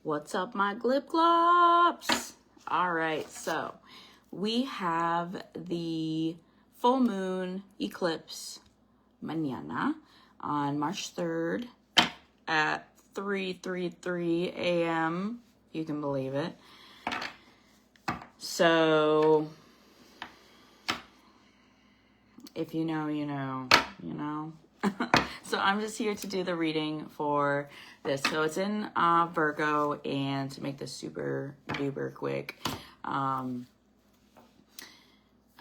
What's up, my glip glops? All right, so we have the full moon eclipse mañana on March 3rd at 3:33 a.m. You can believe it. So if you know, you know, you know. So I'm just here to do the reading for this. So it's in Virgo, and to make this super duper quick, I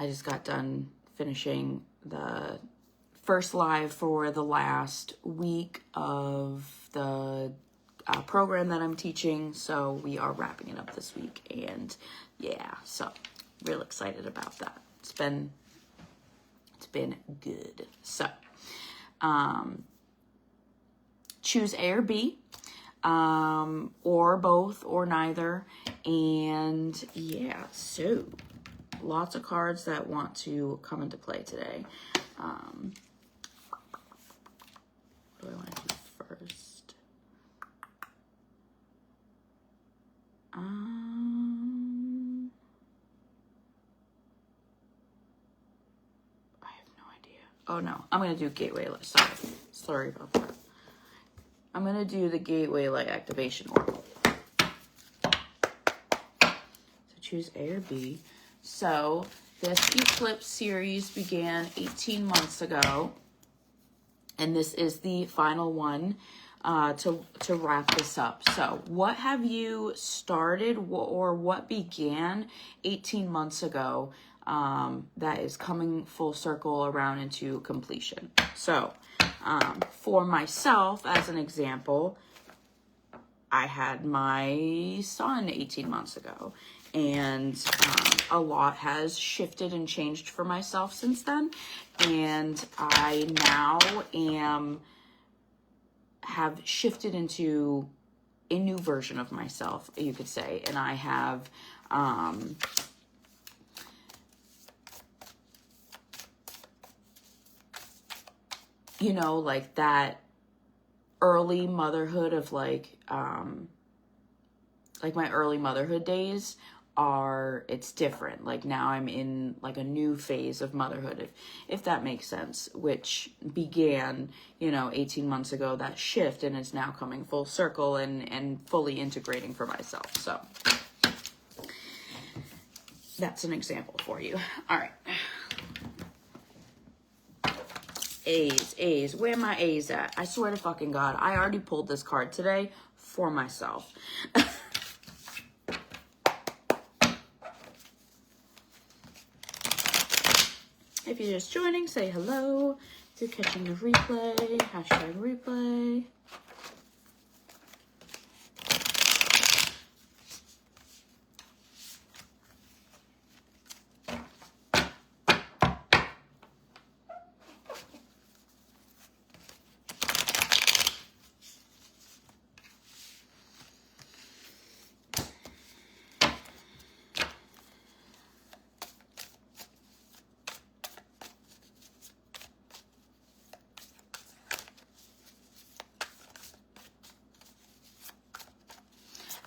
just got done finishing the first live for the last week of the program that I'm teaching. So we are wrapping it up this week, and yeah, so real excited about that. It's been good. So choose A or B, or both, or neither. And yeah, so lots of cards that want to come into play today. What do I want to do first? I have no idea. Oh no, I'm going to do gateway. Sorry about that. I'm going to do the gateway light activation oracle. So choose A or B. So this eclipse series began 18 months ago, and this is the final one to wrap this up. So what have you started, or what began 18 months ago that is coming full circle around into completion? So for myself, as an example, I had my son 18 months ago, and a lot has shifted and changed for myself since then. And I now have shifted into a new version of myself, you could say. And I have, you know, like that early motherhood of like my early motherhood days it's different. Like now I'm in like a new phase of motherhood, if that makes sense, which began, 18 months ago, that shift, and it's now coming full circle and fully integrating for myself. So that's an example for you. All right. A's. Where are my A's at? I swear to fucking God, I already pulled this card today for myself. If you're just joining, say hello. If you're catching the replay, #replay.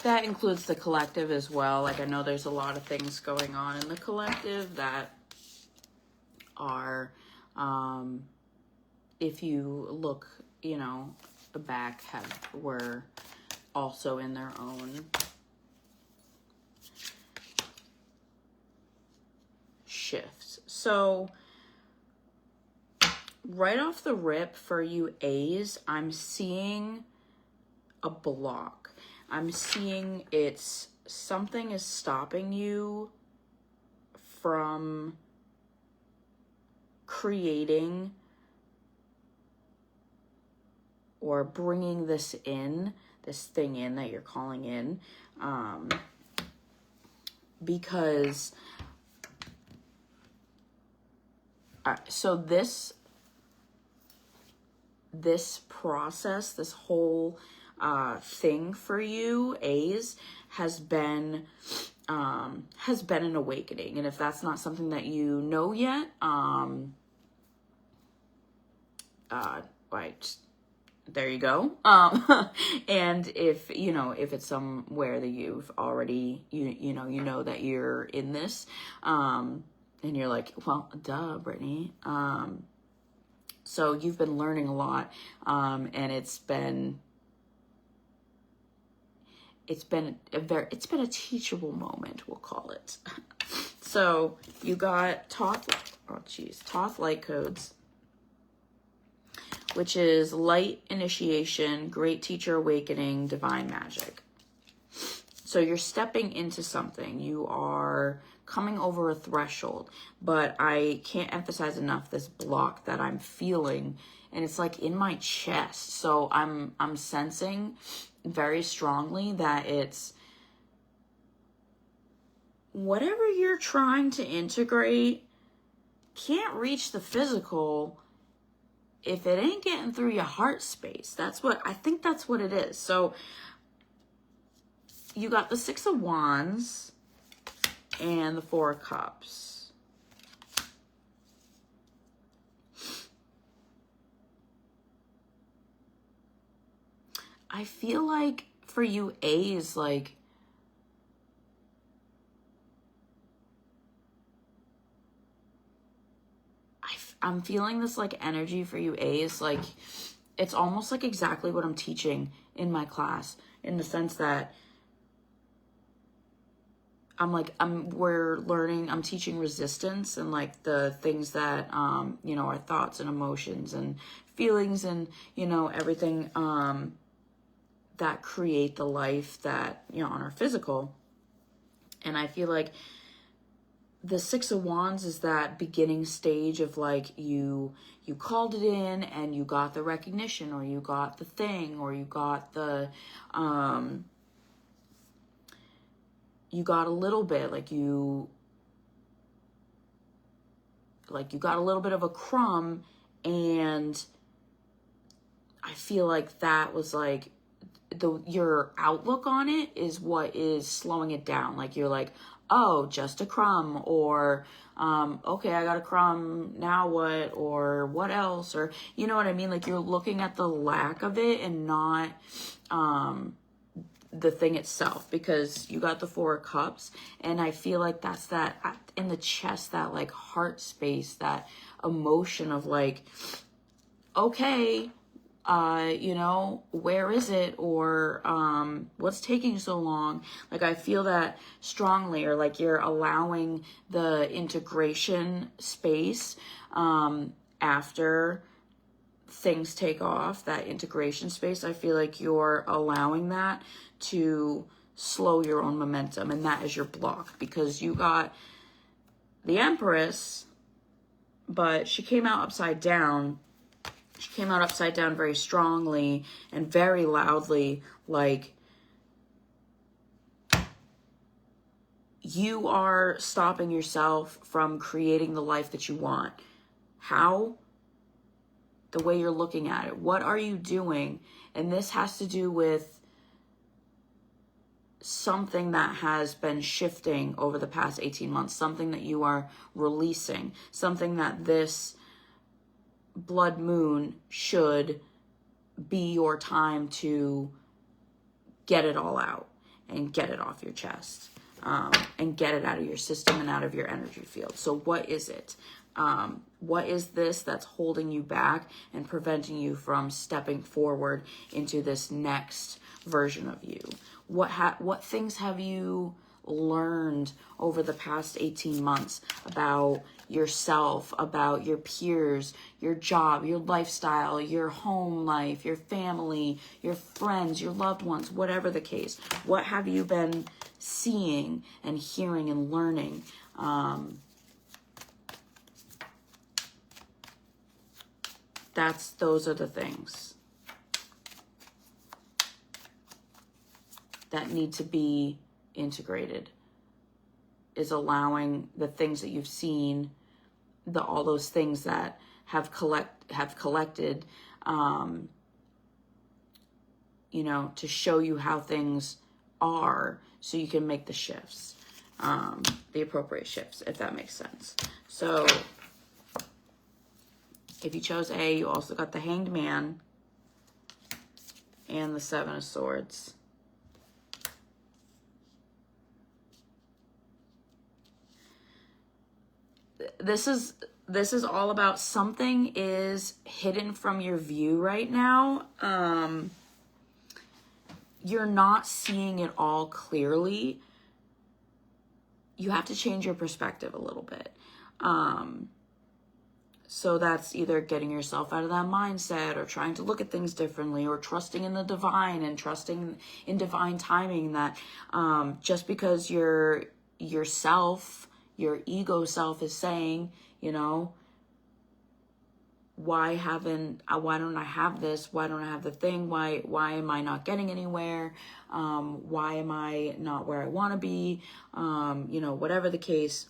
That includes the collective as well. Like, I know there's a lot of things going on in the collective that are, if you look, back, were also in their own shifts. So right off the rip for you A's, I'm seeing a block. I'm seeing something is stopping you from creating or bringing this thing in that you're calling in, because so this process, this whole thing for you A's has been an awakening. And if that's not something that you know yet, there you go. And if, you know, if it's somewhere that you've already, you know that you're in this, and you're like, well, duh, Brittany. So you've been learning a lot, and it's been a teachable moment, we'll call it. So you got Thoth light codes, which is light initiation, great teacher awakening, divine magic. So you're stepping into something. You are coming over a threshold, but I can't emphasize enough this block that I'm feeling, and it's like in my chest. So I'm sensing very strongly that it's whatever you're trying to integrate can't reach the physical if it ain't getting through your heart space. I think that's what it is. So you got the Six of Wands and the Four of Cups. I feel like for you A's, like, I'm feeling this like energy for you A's, like it's almost like exactly what I'm teaching in my class, in the sense that I'm teaching resistance and like the things that, you know, our thoughts and emotions and feelings and, you know, everything, that create the life that, you know, on our physical. And I feel like the Six of Wands is that beginning stage of like you called it in and you got the recognition, or you got the thing, or you got the, you got a little bit, like you got a little bit of a crumb, and I feel like that was like your outlook on it is what is slowing it down. Like you're like, oh, just a crumb, or okay, I got a crumb, now what, or what else, or you know what I mean? Like you're looking at the lack of it and not the thing itself, because you got the Four of Cups, and I feel like that's that in the chest, that like heart space, that emotion of like, okay, you know, where is it, or what's taking so long? Like I feel that strongly, or like you're allowing the integration space after things take off, that integration space. I feel like you're allowing that to slow your own momentum, and that is your block, because you got the Empress, but she came out upside down. She came out upside down very strongly and very loudly, like you are stopping yourself from creating the life that you want. How? The way you're looking at it. What are you doing? And this has to do with something that has been shifting over the past 18 months, something that you are releasing, something that this blood moon should be your time to get it all out and get it off your chest, and get it out of your system and out of your energy field. So what is it? What is this that's holding you back and preventing you from stepping forward into this next version of you? What things have you learned over the past 18 months about yourself, about your peers, your job, your lifestyle, your home life, your family, your friends, your loved ones, whatever the case? What have you been seeing and hearing and learning? Those are the things that need to be integrated, is allowing the things that you've seen, all those things that have collected, you know, to show you how things are, so you can make the shifts, the appropriate shifts, if that makes sense. So if you chose A, you also got the Hanged Man, and the Seven of Swords. This is all about something is hidden from your view right now. You're not seeing it all clearly. You have to change your perspective a little bit. So that's either getting yourself out of that mindset, or trying to look at things differently, or trusting in the divine and trusting in divine timing, that just because your ego self is saying, you know, why don't I have this? Why don't I have the thing? Why am I not getting anywhere? Why am I not where I want to be? You know, whatever the case,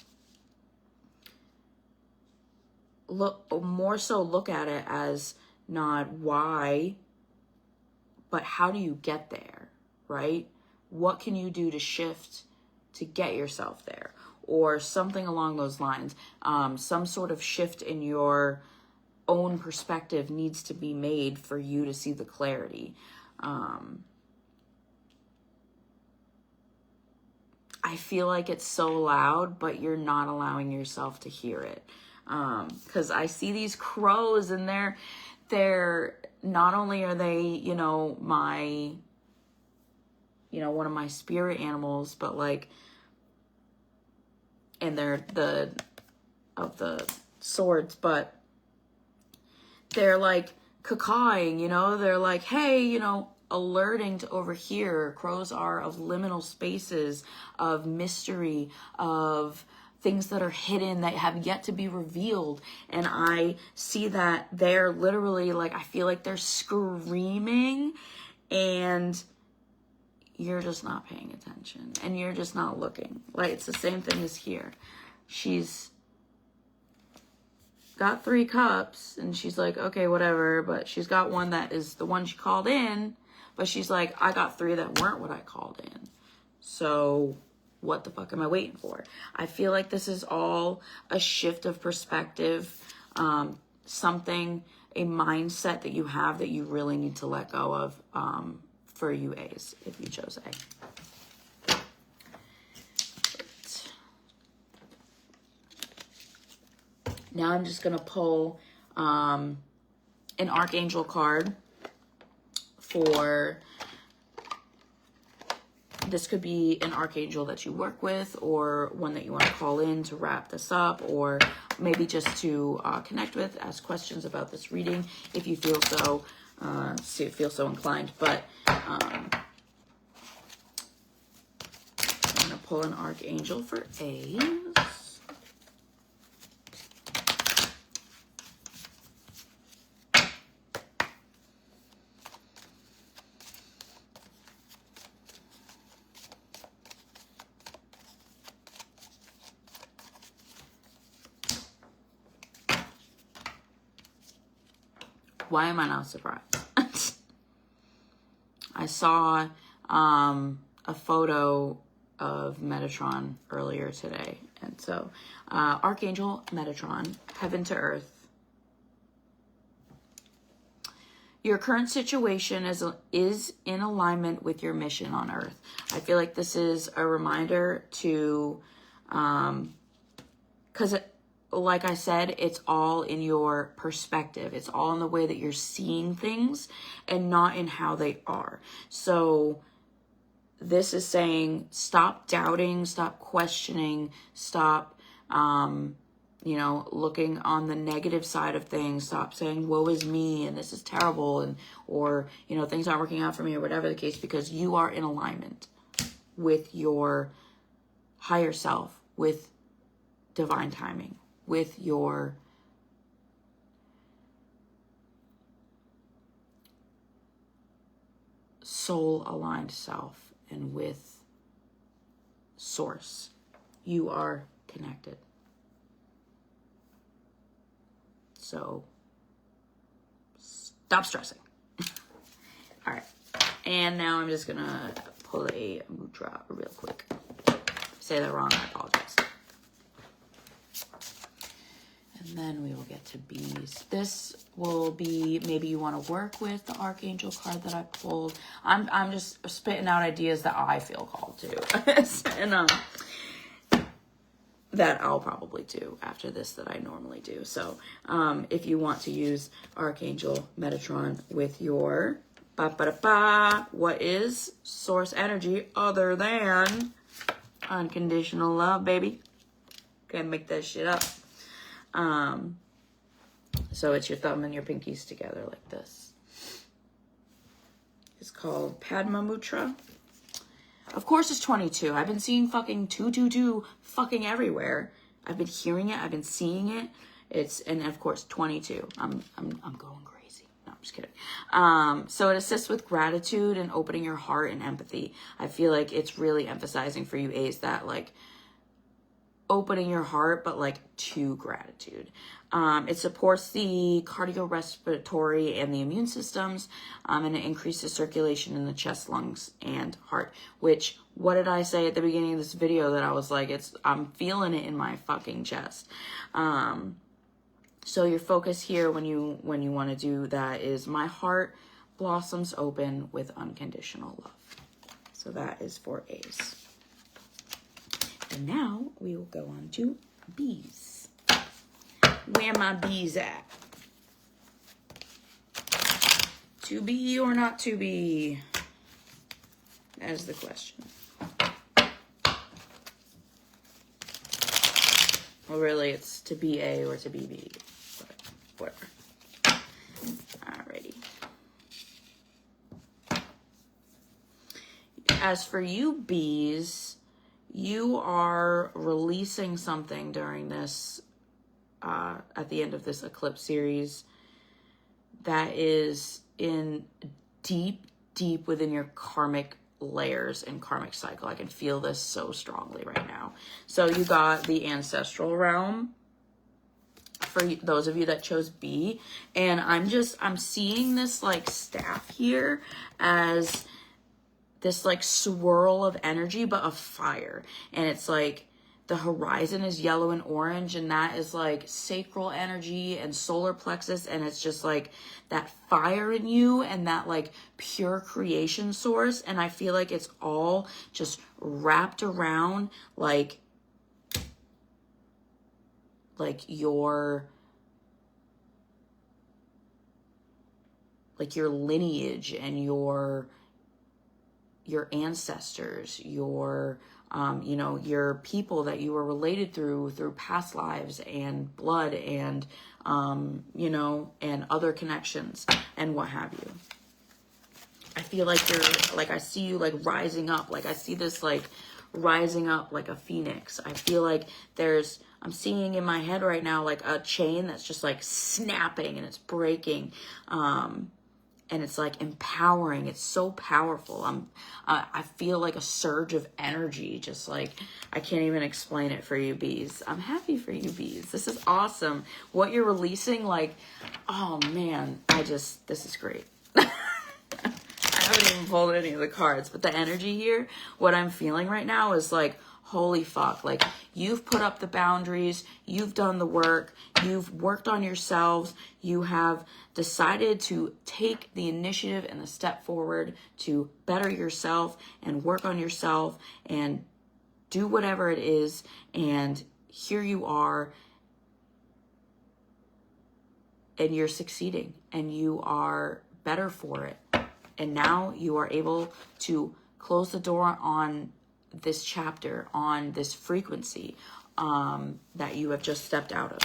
look at it as not why, but how do you get there, right? What can you do to shift to get yourself there? Or something along those lines. Some sort of shift in your own perspective needs to be made for you to see the clarity. I feel like it's so loud, but you're not allowing yourself to hear it. Because I see these crows, and they're not only are they, you know, one of my spirit animals, but like, and they're of the swords, but they're like cawing, you know, they're like, hey, you know, alerting to over here. Crows are of liminal spaces, of mystery, of things that are hidden, that have yet to be revealed. And I see that they're literally like, I feel like they're screaming, and you're just not paying attention, and you're just not looking. Like, it's the same thing as here. She's got 3 cups, and she's like, okay, whatever, but she's got one that is the one she called in, but she's like, I got 3 that weren't what I called in. So what the fuck am I waiting for? I feel like this is all a shift of perspective, a mindset that you have that you really need to let go of, for you A's, if you chose A. Now I'm just going to pull an Archangel card for, this could be an Archangel that you work with, or one that you want to call in to wrap this up, or maybe just to connect with, ask questions about this reading if you feel so inclined. But I'm going to pull an Archangel for A's. Why am I not surprised? I saw a photo of Metatron earlier today. And so, Archangel Metatron, heaven to earth. Your current situation is in alignment with your mission on earth. I feel like this is a reminder to, because like I said, it's all in your perspective. It's all in the way that you're seeing things and not in how they are. So this is saying, stop doubting, stop questioning, stop, looking on the negative side of things. Stop saying, woe is me, and this is terrible, and, or, things aren't working out for me, or whatever the case, because you are in alignment with your higher self, with divine timing, with your soul aligned self, and with source. You are connected. So stop stressing. All right. And now I'm just going to pull a mudra real quick. Say that wrong, I apologize. And then we will get to bees. This will be, maybe you want to work with the Archangel card that I pulled. I'm just spitting out ideas that I feel called to. And that I'll probably do after this that I normally do. So if you want to use Archangel Metatron with your what is source energy other than unconditional love, baby? Can't make that shit up. So it's your thumb and your pinkies together like this. It's called Padma Mudra. Of course it's 22. I've been seeing fucking 222 fucking everywhere. I've been hearing it. I've been seeing it. And of course 22. I'm going crazy. No, I'm just kidding. So it assists with gratitude and opening your heart and empathy. I feel like it's really emphasizing for you A's that like opening your heart, but like to gratitude. It supports the cardiorespiratory and the immune systems, and it increases circulation in the chest, lungs, and heart, which, what did I say at the beginning of this video that I was like, I'm feeling it in my fucking chest. So your focus here when you want to do that is my heart blossoms open with unconditional love. So that is for A's. And now we will go on to B's. Where my bees at? To be or not to be? That is the question. Well, really, it's to be A or to be B, but whatever. Alrighty. As for you bees, you are releasing something during this, at the end of this eclipse series, that is in deep within your karmic layers and karmic cycle. I can feel this so strongly right now. So you got the ancestral realm for those of you that chose B, and I'm seeing this like staff here as this like swirl of energy, but of fire. And it's like the horizon is yellow and orange, and that is like sacral energy and solar plexus. And it's just like that fire in you and that like pure creation source. And I feel like it's all just wrapped around like your lineage and your ancestors, your people that you were related through past lives and blood and and other connections and what have you. I feel like you're like, I see you like rising up, like I see this like rising up like a phoenix. I feel like I'm seeing in my head right now like a chain that's just like snapping and it's breaking. And it's like empowering. It's so powerful. I feel like a surge of energy. Just like, I can't even explain it for you bees. I'm happy for you bees. This is awesome. What you're releasing, like, oh man, this is great. I haven't even pulled any of the cards, but the energy here, what I'm feeling right now is like, holy fuck, like you've put up the boundaries, you've done the work, you've worked on yourselves, you have decided to take the initiative and the step forward to better yourself and work on yourself and do whatever it is. And here you are, and you're succeeding and you are better for it. And now you are able to close the door on this chapter, on this frequency that you have just stepped out of.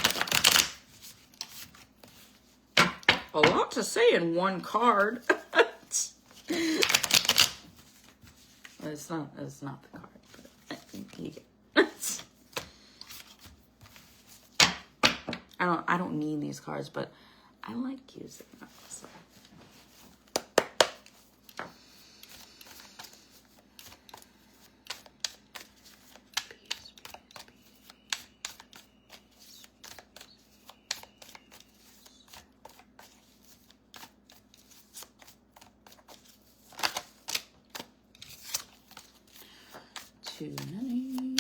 A lot to say in one card. It's not the card, but you get I don't need these cards, but I like using them. So. Too many.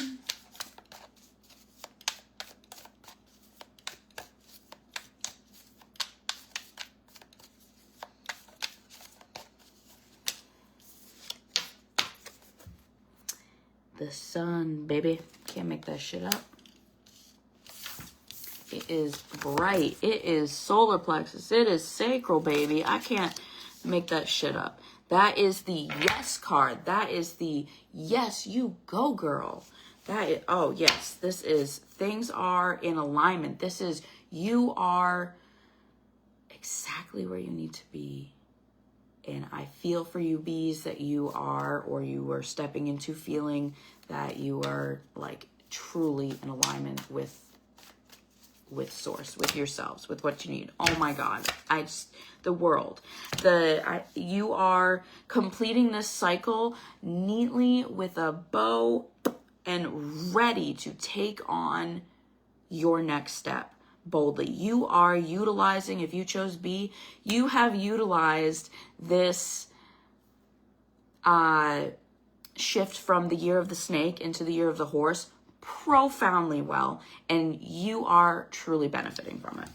the sun, baby. Can't make that shit up. It is bright. It is solar plexus. It is sacral, baby. I can't make that shit up. That is the yes card. That is the yes, you go, girl. That is, oh, yes. This is things are in alignment. This is you are exactly where you need to be. And I feel for you, bees, that you are, or you are stepping into feeling that you are like truly in alignment with source, with yourselves, with what you need. Oh my God. The world, you are completing this cycle neatly with a bow and ready to take on your next step boldly. You are utilizing, if you chose B, you have utilized this shift from the year of the snake into the year of the horse profoundly well, and you are truly benefiting from it,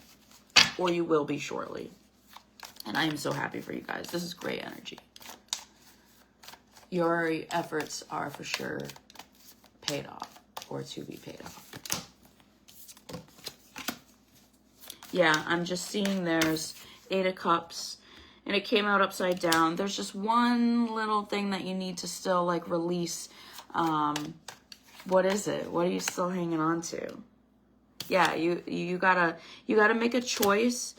or you will be shortly. And I am so happy for you guys. This is great energy. Your efforts are for sure paid off, or to be paid off. Yeah, I'm just seeing there's 8 of Cups, and it came out upside down. There's just one little thing that you need to still like release. What is it? What are you still hanging on to? Yeah, you gotta make a choice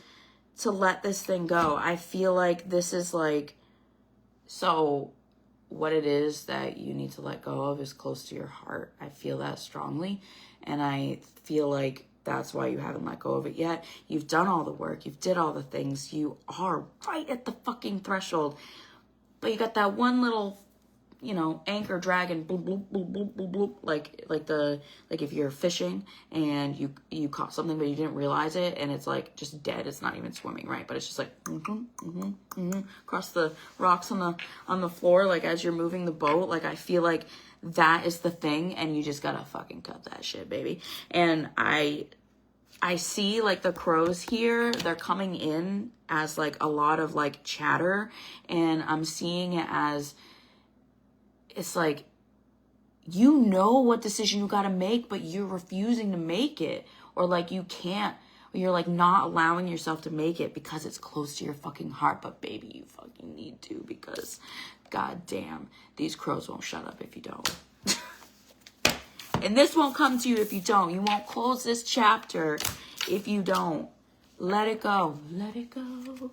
to let this thing go. I feel like this is like, so what it is that you need to let go of is close to your heart. I feel that strongly, and I feel like that's why you haven't let go of it yet. You've done all the work. You've did all the things. You are right at the fucking threshold, but you got that one little, you know, anchor dragging, bloop, bloop, bloop, bloop, bloop, bloop, like if you're fishing and you caught something but you didn't realize it, and it's like just dead. It's not even swimming, right? But it's just like across the rocks on the floor, like as you're moving the boat. Like I feel like that is the thing, and you just gotta fucking cut that shit, baby. And I see like the crows here, they're coming in as like a lot of like chatter, and I'm seeing it as, it's like, you know what decision you got to make, but you're refusing to make it, or like you can't, or you're like not allowing yourself to make it because it's close to your fucking heart. But baby, you fucking need to, because goddamn, these crows won't shut up if you don't. And this won't come to you if you don't. You won't close this chapter if you don't. Let it go. Let it go.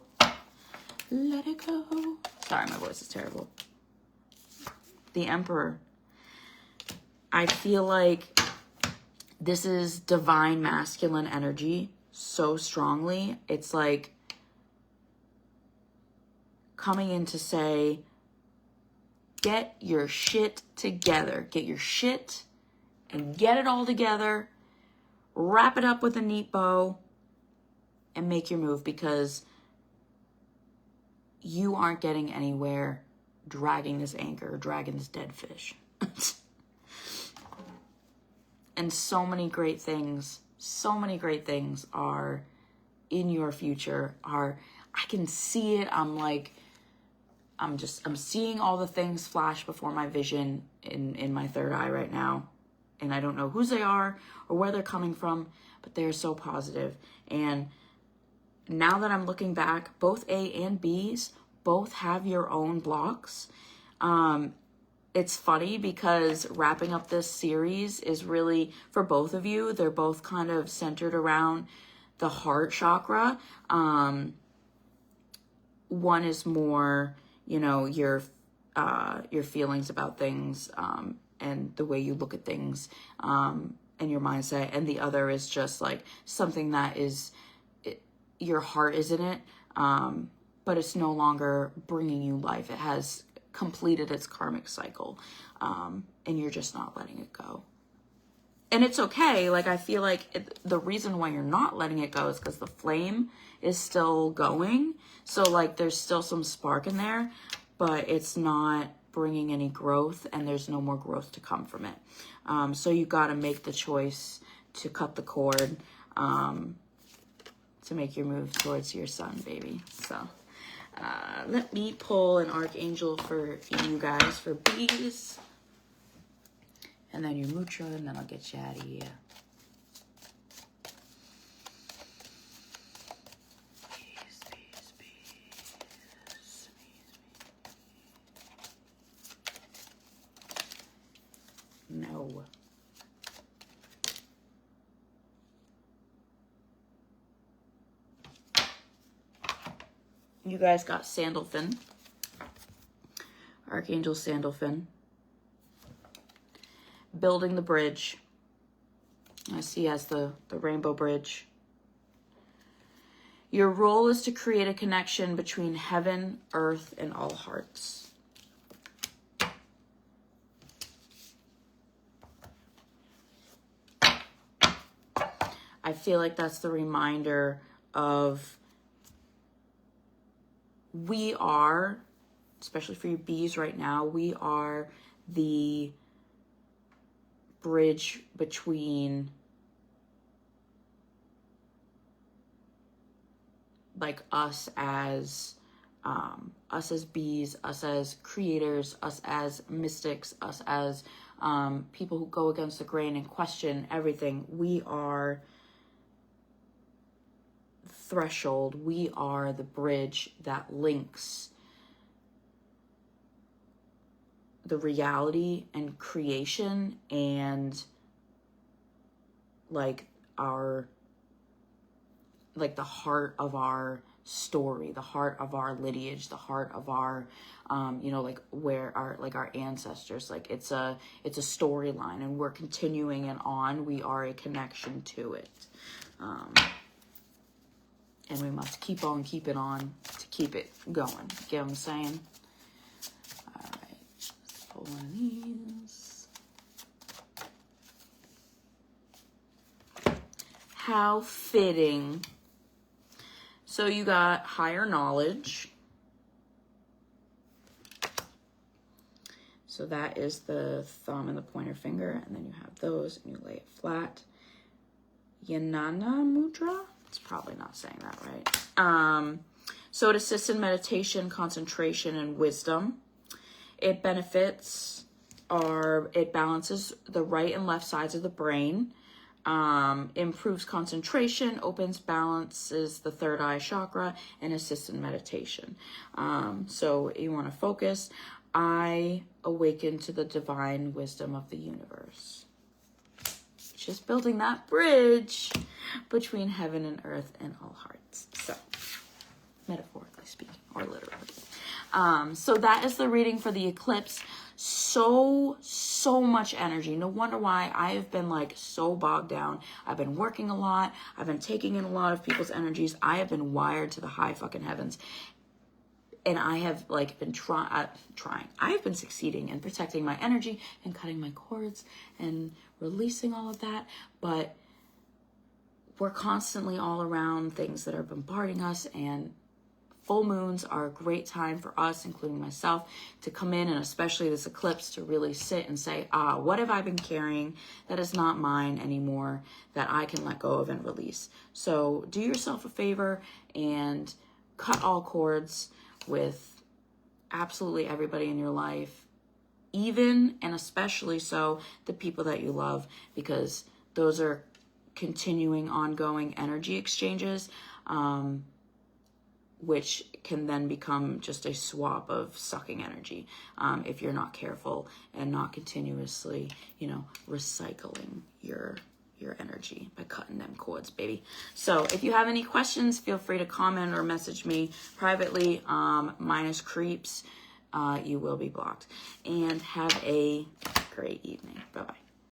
Let it go. Sorry, my voice is terrible. The Emperor. I feel like this is divine masculine energy so strongly. It's like coming in to say, get your shit together. Get your shit and get it all together. Wrap it up with a neat bow and make your move, because you aren't getting anywhere dragging this anchor, dragging this dead fish. And so many great things are in your future. I can see it. I'm seeing all the things flash before my vision in my third eye right now. And I don't know whose they are or where they're coming from, but they're so positive. And now that I'm looking back, both A and B's both have your own blocks. It's funny because wrapping up this series is really, for both of you, they're both kind of centered around the heart chakra. One is more, you know, your feelings about things, and the way you look at things, and your mindset. And the other is just like something that is, your heart is in it, but it's no longer bringing you life. It has completed its karmic cycle, and you're just not letting it go. And it's okay. Like, I feel like the reason why you're not letting it go is because the flame is still going. So like there's still some spark in there, but it's not bringing any growth, and there's no more growth to come from it. So you got to make the choice to cut the cord, to make your move towards your sun, baby. So let me pull an archangel for you guys, for bees. And then your mutra, and then I'll get you out of here. Peace, peace, peace. No. You guys got Sandalphon. Archangel Sandalphon. Building the bridge. I see as the rainbow bridge. Your role is to create a connection between heaven, earth, and all hearts. I feel like that's the reminder of we are, especially for you bees right now, we are the bridge between like us as bees, us as creators, us as mystics, us as people who go against the grain and question everything. We are threshold. We are the bridge that links the reality and creation and like the heart of our story, the heart of our lineage, the heart of our like where our ancestors, like it's a storyline, and we're continuing it on. We are a connection to it, and we must keep on keeping on to keep it going. Get what I'm saying? All right, let's pull one of these. How fitting. So you got higher knowledge. So that is the thumb and the pointer finger, and then you have those, and you lay it flat. Yanana mudra. It's probably not saying that right. So it assists in meditation, concentration, and wisdom. It balances the right and left sides of the brain. Improves concentration, balances the third eye chakra, and assists in meditation. So you want to focus. I awaken to the divine wisdom of the universe. Just building that bridge between heaven and earth and all hearts. So, metaphorically speaking, or literally. So that is the reading for the eclipse. So much energy. No wonder why I have been like so bogged down. I've been working a lot. I've been taking in a lot of people's energies. I have been wired to the high fucking heavens. And I have like been trying. I have been succeeding in protecting my energy and cutting my cords and releasing all of that. But we're constantly all around things that are bombarding us, and full moons are a great time for us, including myself, to come in, and especially this eclipse, to really sit and say, what have I been carrying that is not mine anymore, that I can let go of and release. So do yourself a favor and cut all cords with absolutely everybody in your life, even and especially so the people that you love, because those are continuing, ongoing energy exchanges, which can then become just a swap of sucking energy if you're not careful and not continuously, recycling your energy by cutting them cords, baby. So if you have any questions, feel free to comment or message me privately, minus creeps. You will be blocked. And have a great evening. Bye-bye.